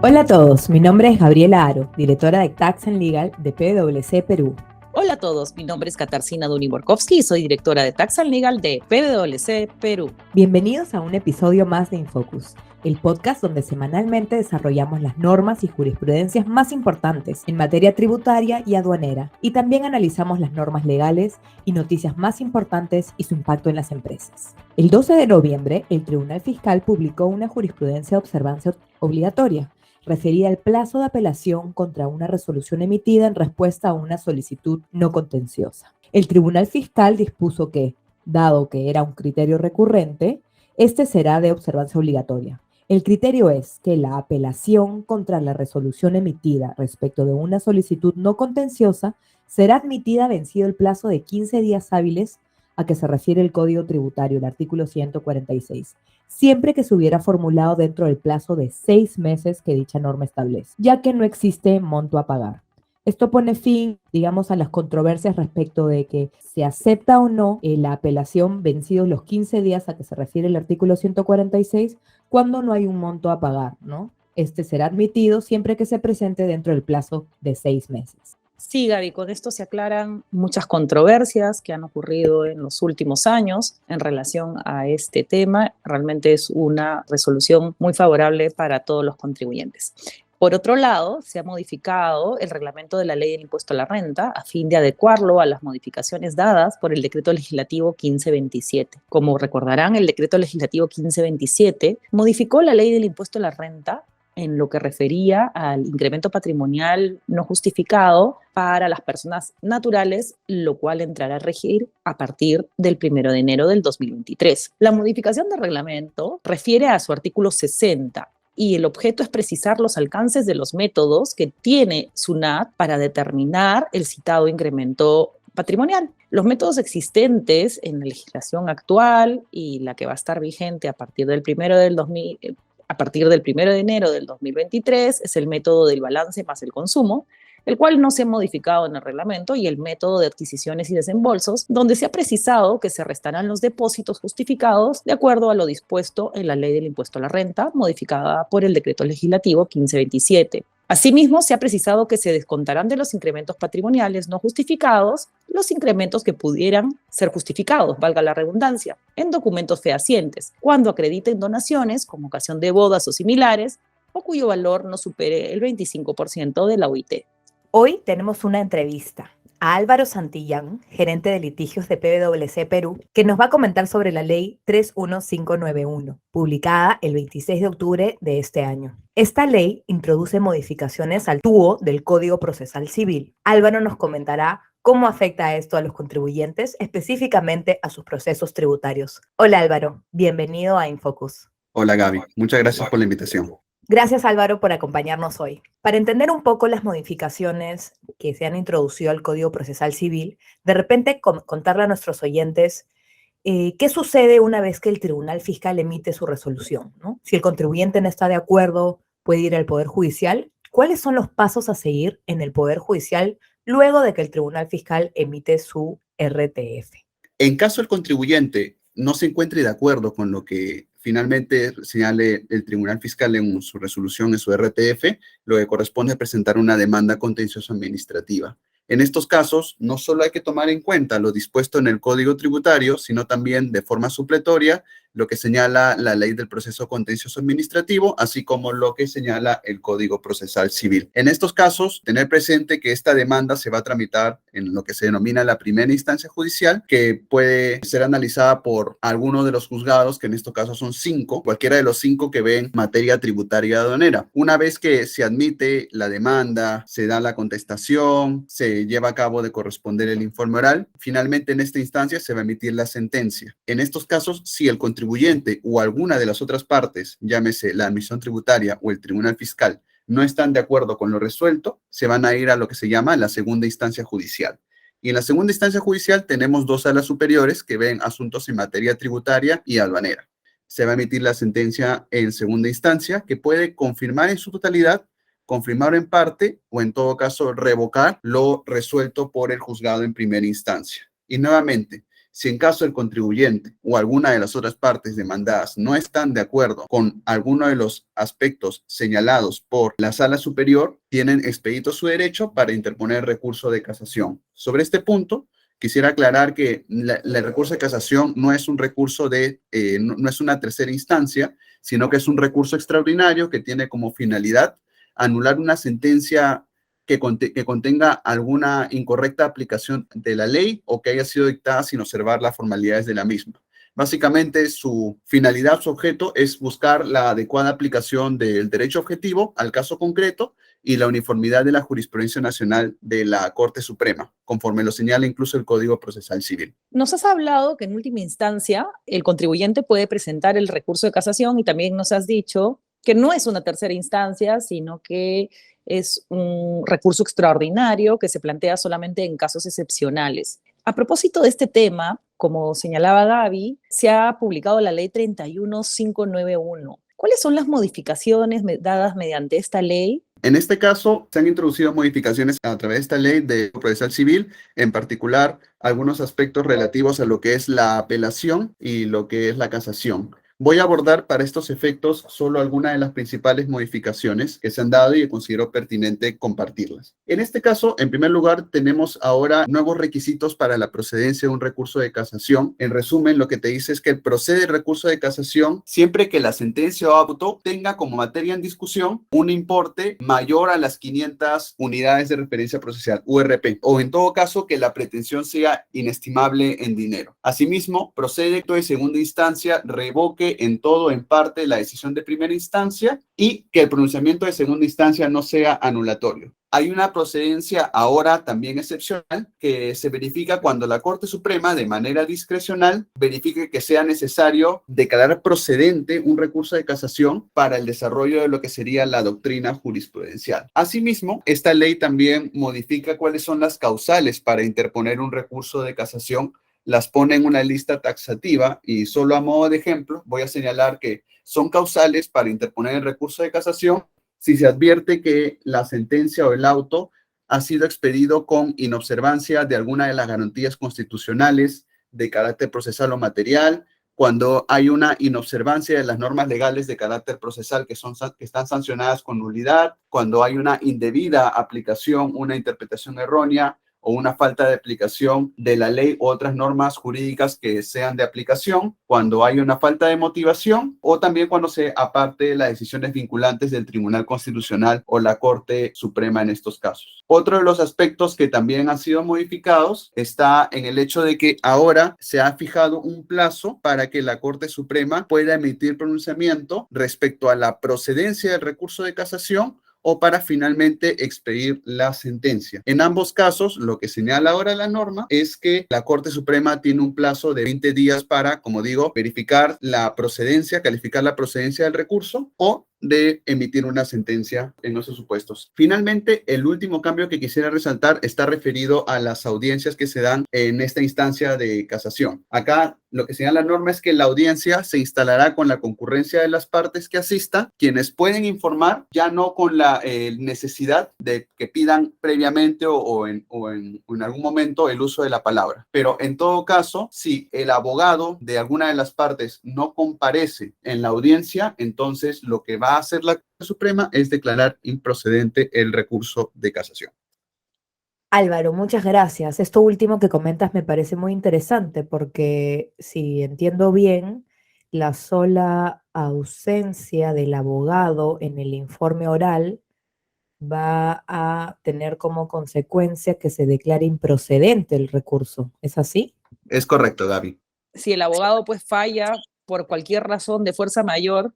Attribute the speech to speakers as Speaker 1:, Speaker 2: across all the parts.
Speaker 1: Hola a todos, mi nombre es Gabriela Aro, directora de Tax and Legal de PwC Perú.
Speaker 2: Hola a todos, mi nombre es Katarzyna Duniborkowski y soy directora de Tax and Legal de PwC Perú.
Speaker 1: Bienvenidos a un episodio más de Infocus, el podcast donde semanalmente desarrollamos las normas y jurisprudencias más importantes en materia tributaria y aduanera, y también analizamos las normas legales y noticias más importantes y su impacto en las empresas. El 12 de noviembre, el Tribunal Fiscal publicó una jurisprudencia de observancia obligatoria referida al plazo de apelación contra una resolución emitida en respuesta a una solicitud no contenciosa. El Tribunal Fiscal dispuso que, dado que era un criterio recurrente, este será de observancia obligatoria. El criterio es que la apelación contra la resolución emitida respecto de una solicitud no contenciosa será admitida vencido el plazo de 15 días hábiles a que se refiere el Código Tributario, el artículo 146, siempre que se hubiera formulado dentro del plazo de 6 meses que dicha norma establece, ya que no existe monto a pagar. Esto pone fin, digamos, a las controversias respecto de que se acepta o no la apelación vencidos los 15 días a que se refiere el artículo 146 cuando no hay un monto a pagar, ¿no? Este será admitido siempre que se presente dentro del plazo de 6 meses.
Speaker 2: Sí, Gaby, con esto se aclaran muchas controversias que han ocurrido en los últimos años en relación a este tema. Realmente es una resolución muy favorable para todos los contribuyentes. Por otro lado, se ha modificado el reglamento de la Ley del Impuesto a la Renta a fin de adecuarlo a las modificaciones dadas por el Decreto Legislativo 1527. Como recordarán, el Decreto Legislativo 1527 modificó la Ley del Impuesto a la Renta en lo que refería al incremento patrimonial no justificado para las personas naturales, lo cual entrará a regir a partir del 1 de enero del 2023. La modificación del reglamento refiere a su artículo 60 y el objeto es precisar los alcances de los métodos que tiene SUNAT para determinar el citado incremento patrimonial. Los métodos existentes en la legislación actual y la que va a estar vigente a partir del 1 de enero del 2023 es el método del balance más el consumo, el cual no se ha modificado en el reglamento, y el método de adquisiciones y desembolsos, donde se ha precisado que se restarán los depósitos justificados de acuerdo a lo dispuesto en la Ley del Impuesto a la Renta, modificada por el Decreto Legislativo 1527. Asimismo, se ha precisado que se descontarán de los incrementos patrimoniales no justificados los incrementos que pudieran ser justificados, valga la redundancia, en documentos fehacientes, cuando acrediten donaciones con ocasión de bodas o similares, o cuyo valor no supere el 25% de la OIT.
Speaker 1: Hoy tenemos una entrevista a Álvaro Santillán, gerente de litigios de PwC Perú, que nos va a comentar sobre la ley 31591, publicada el 26 de octubre de este año. Esta ley introduce modificaciones al TUO del Código Procesal Civil. Álvaro nos comentará cómo afecta esto a los contribuyentes, específicamente a sus procesos tributarios. Hola Álvaro, bienvenido a Infocus.
Speaker 3: Hola Gaby, muchas gracias por la invitación.
Speaker 1: Gracias Álvaro por acompañarnos hoy. Para entender un poco las modificaciones que se han introducido al Código Procesal Civil, de repente contarle a nuestros oyentes qué sucede una vez que el Tribunal Fiscal emite su resolución, ¿no? Si el contribuyente no está de acuerdo, puede ir al Poder Judicial. ¿Cuáles son los pasos a seguir en el Poder Judicial luego de que el Tribunal Fiscal emite su RTF?
Speaker 3: En caso el contribuyente no se encuentre de acuerdo con lo que finalmente señale el Tribunal Fiscal en su resolución, en su RTF, lo que corresponde es presentar una demanda contenciosa administrativa. En estos casos, no solo hay que tomar en cuenta lo dispuesto en el Código Tributario, sino también de forma supletoria lo que señala la Ley del Proceso Contencioso Administrativo, así como lo que señala el Código Procesal Civil. En estos casos, tener presente que esta demanda se va a tramitar en lo que se denomina la primera instancia judicial, que puede ser analizada por alguno de los juzgados, que en estos casos son 5, cualquiera de los 5 que ven materia tributaria aduanera. Una vez que se admite la demanda, se da la contestación, se lleva a cabo de corresponder el informe oral, finalmente en esta instancia se va a emitir la sentencia. En estos casos, si el contribuyente o alguna de las otras partes, llámese la admisión tributaria o el Tribunal Fiscal, no están de acuerdo con lo resuelto, se van a ir a lo que se llama la segunda instancia judicial. Y en la segunda instancia judicial tenemos 2 salas superiores que ven asuntos en materia tributaria y aduanera. Se va a emitir la sentencia en segunda instancia, que puede confirmar en su totalidad, confirmar en parte o en todo caso revocar lo resuelto por el juzgado en primera instancia. Y nuevamente, Si en caso el contribuyente o alguna de las otras partes demandadas no están de acuerdo con alguno de los aspectos señalados por la Sala Superior, tienen expedito su derecho para interponer recurso de casación. Sobre este punto, quisiera aclarar que el recurso de casación no es un recurso no es una tercera instancia, sino que es un recurso extraordinario que tiene como finalidad anular una sentencia que contenga alguna incorrecta aplicación de la ley o que haya sido dictada sin observar las formalidades de la misma. Básicamente, su finalidad, su objeto, es buscar la adecuada aplicación del derecho objetivo al caso concreto y la uniformidad de la jurisprudencia nacional de la Corte Suprema, conforme lo señala incluso el Código Procesal Civil.
Speaker 2: Nos has hablado que en última instancia el contribuyente puede presentar el recurso de casación y también nos has dicho que no es una tercera instancia, sino que es un recurso extraordinario que se plantea solamente en casos excepcionales. A propósito de este tema, como señalaba Gaby, se ha publicado la Ley 31591. ¿Cuáles son las modificaciones dadas mediante esta ley?
Speaker 3: En este caso, se han introducido modificaciones a través de esta ley de procesal civil, en particular algunos aspectos relativos a lo que es la apelación y lo que es la casación. Voy a abordar para estos efectos solo algunas de las principales modificaciones que se han dado y que considero pertinente compartirlas. En este caso, en primer lugar, tenemos ahora nuevos requisitos para la procedencia de un recurso de casación. En resumen, lo que te dice es que procede el recurso de casación siempre que la sentencia o auto tenga como materia en discusión un importe mayor a las 500 unidades de referencia procesal, URP, o en todo caso que la pretensión sea inestimable en dinero. Asimismo, procede de segunda instancia revoque en todo o en parte la decisión de primera instancia y que el pronunciamiento de segunda instancia no sea anulatorio. Hay una procedencia ahora también excepcional que se verifica cuando la Corte Suprema, de manera discrecional, verifique que sea necesario declarar procedente un recurso de casación para el desarrollo de lo que sería la doctrina jurisprudencial. Asimismo, esta ley también modifica cuáles son las causales para interponer un recurso de casación, las pone en una lista taxativa y solo a modo de ejemplo voy a señalar que son causales para interponer el recurso de casación si se advierte que la sentencia o el auto ha sido expedido con inobservancia de alguna de las garantías constitucionales de carácter procesal o material, cuando hay una inobservancia de las normas legales de carácter procesal que están sancionadas con nulidad, cuando hay una indebida aplicación, una interpretación errónea, o una falta de aplicación de la ley u otras normas jurídicas que sean de aplicación, cuando hay una falta de motivación o también cuando se aparte las decisiones vinculantes del Tribunal Constitucional o la Corte Suprema en estos casos. Otro de los aspectos que también han sido modificados está en el hecho de que ahora se ha fijado un plazo para que la Corte Suprema pueda emitir pronunciamiento respecto a la procedencia del recurso de casación o para finalmente expedir la sentencia. En ambos casos, lo que señala ahora la norma es que la Corte Suprema tiene un plazo de 20 días para, como digo, verificar la procedencia, calificar la procedencia del recurso o de emitir una sentencia en esos supuestos. Finalmente, el último cambio que quisiera resaltar está referido a las audiencias que se dan en esta instancia de casación. Acá lo que señala la norma es que la audiencia se instalará con la concurrencia de las partes que asistan, quienes pueden informar, ya no con la necesidad de que pidan previamente o en algún momento el uso de la palabra. Pero en todo caso, si el abogado de alguna de las partes no comparece en la audiencia, entonces lo que va a hacer la Corte Suprema es declarar improcedente el recurso de casación.
Speaker 1: Álvaro, muchas gracias. Esto último que comentas me parece muy interesante porque si entiendo bien, la sola ausencia del abogado en el informe oral va a tener como consecuencia que se declare improcedente el recurso. ¿Es así?
Speaker 3: Es correcto, Gaby.
Speaker 2: Si el abogado pues falla por cualquier razón de fuerza mayor,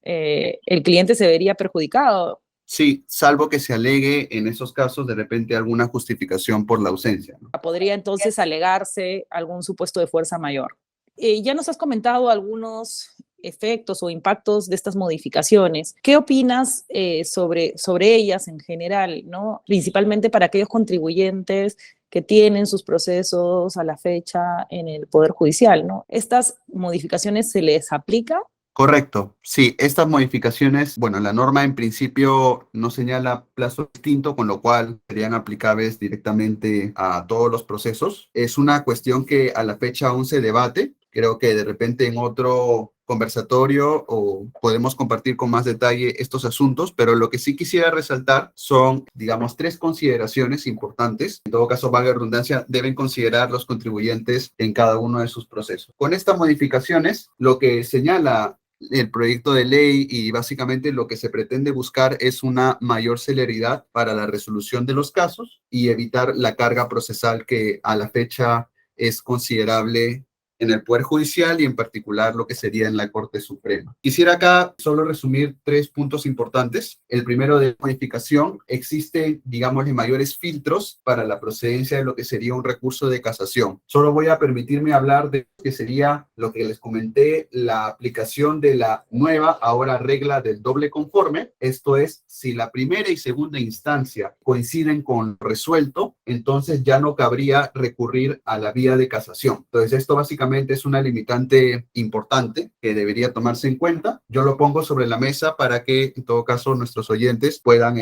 Speaker 2: el cliente se vería perjudicado.
Speaker 3: Sí, salvo que se alegue en esos casos de repente alguna justificación por la ausencia, ¿no?
Speaker 2: Podría entonces alegarse algún supuesto de fuerza mayor. Ya nos has comentado algunos efectos o impactos de estas modificaciones. ¿Qué opinas sobre ellas en general, ¿no? Principalmente para aquellos contribuyentes que tienen sus procesos a la fecha en el Poder Judicial, ¿no? ¿Estas modificaciones se les aplica?
Speaker 3: Correcto, sí, estas modificaciones, bueno, la norma en principio no señala plazo distinto, con lo cual serían aplicables directamente a todos los procesos. Es una cuestión que a la fecha aún se debate. Creo que de repente en otro conversatorio o podemos compartir con más detalle estos asuntos, pero lo que sí quisiera resaltar son, digamos, 3 consideraciones importantes. En todo caso, valga la redundancia, deben considerar los contribuyentes en cada uno de sus procesos. Con estas modificaciones, lo que señala el proyecto de ley y básicamente lo que se pretende buscar es una mayor celeridad para la resolución de los casos y evitar la carga procesal que a la fecha es considerable en el Poder Judicial y en particular lo que sería en la Corte Suprema. Quisiera acá solo resumir 3 puntos importantes. El primero de modificación, existen, digamos, mayores filtros para la procedencia de lo que sería un recurso de casación. Solo voy a permitirme hablar de lo que sería lo que les comenté, la aplicación de la nueva, ahora regla del doble conforme. Esto es, si la primera y segunda instancia coinciden con lo resuelto, entonces ya no cabría recurrir a la vía de casación. Entonces, esto básicamente es una limitante importante que debería tomarse en cuenta. Yo lo pongo sobre la mesa para que, en todo caso, nuestros oyentes puedan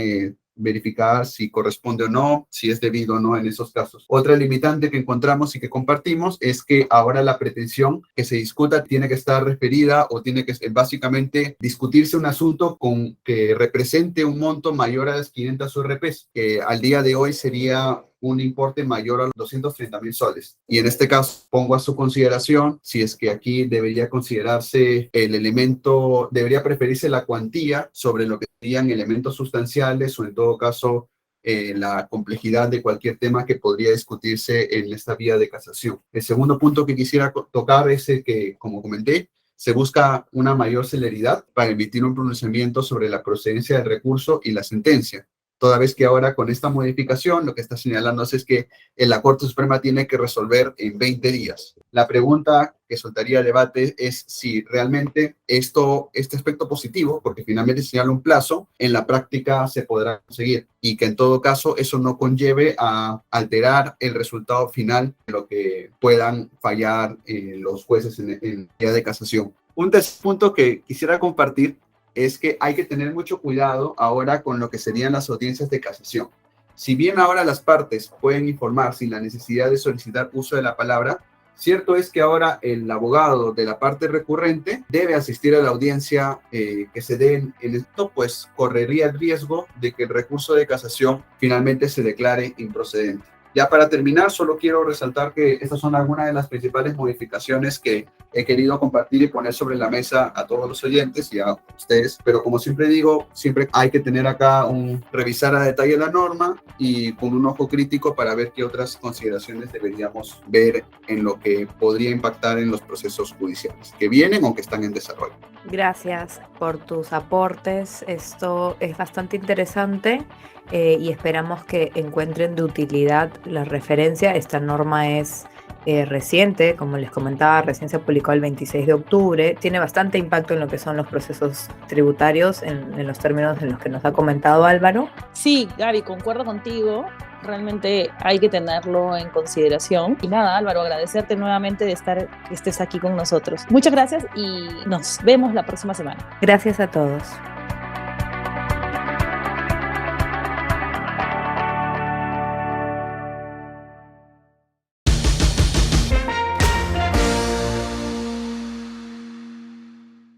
Speaker 3: verificar si corresponde o no, si es debido o no en esos casos. Otra limitante que encontramos y que compartimos es que ahora la pretensión que se discuta tiene que estar referida o tiene que básicamente discutirse un asunto con que represente un monto mayor a las 500 URPs, que al día de hoy sería un importe mayor a los 230,000 soles. Y en este caso pongo a su consideración si es que aquí debería considerarse el elemento, debería preferirse la cuantía sobre lo que serían elementos sustanciales o en todo caso la complejidad de cualquier tema que podría discutirse en esta vía de casación. El segundo punto que quisiera tocar es el que, como comenté, se busca una mayor celeridad para emitir un pronunciamiento sobre la procedencia del recurso y la sentencia. Toda vez que ahora con esta modificación lo que está señalando es que la Corte Suprema tiene que resolver en 20 días. La pregunta que soltaría el debate es si realmente este aspecto positivo, porque finalmente señala un plazo, en la práctica se podrá conseguir y que en todo caso eso no conlleve a alterar el resultado final de lo que puedan fallar los jueces en vía de casación. Un tercer punto que quisiera compartir es que hay que tener mucho cuidado ahora con lo que serían las audiencias de casación. Si bien ahora las partes pueden informar sin la necesidad de solicitar uso de la palabra, cierto es que ahora el abogado de la parte recurrente debe asistir a la audiencia que se dé en esto, pues correría el riesgo de que el recurso de casación finalmente se declare improcedente. Ya para terminar, solo quiero resaltar que estas son algunas de las principales modificaciones que he querido compartir y poner sobre la mesa a todos los oyentes y a ustedes. Pero como siempre digo, siempre hay que tener acá revisar a detalle la norma y con un ojo crítico para ver qué otras consideraciones deberíamos ver en lo que podría impactar en los procesos judiciales que vienen o que están en desarrollo.
Speaker 1: Gracias por tus aportes. Esto es bastante interesante y esperamos que encuentren de utilidad la referencia. Esta norma es reciente, como les comentaba, recién se publicó el 26 de octubre. Tiene bastante impacto en lo que son los procesos tributarios en los términos en los que nos ha comentado Álvaro.
Speaker 2: Sí, Gaby, concuerdo contigo. Realmente hay que tenerlo en consideración. Y nada, Álvaro, agradecerte nuevamente de que estés aquí con nosotros. Muchas gracias y nos vemos la próxima semana.
Speaker 1: Gracias a todos.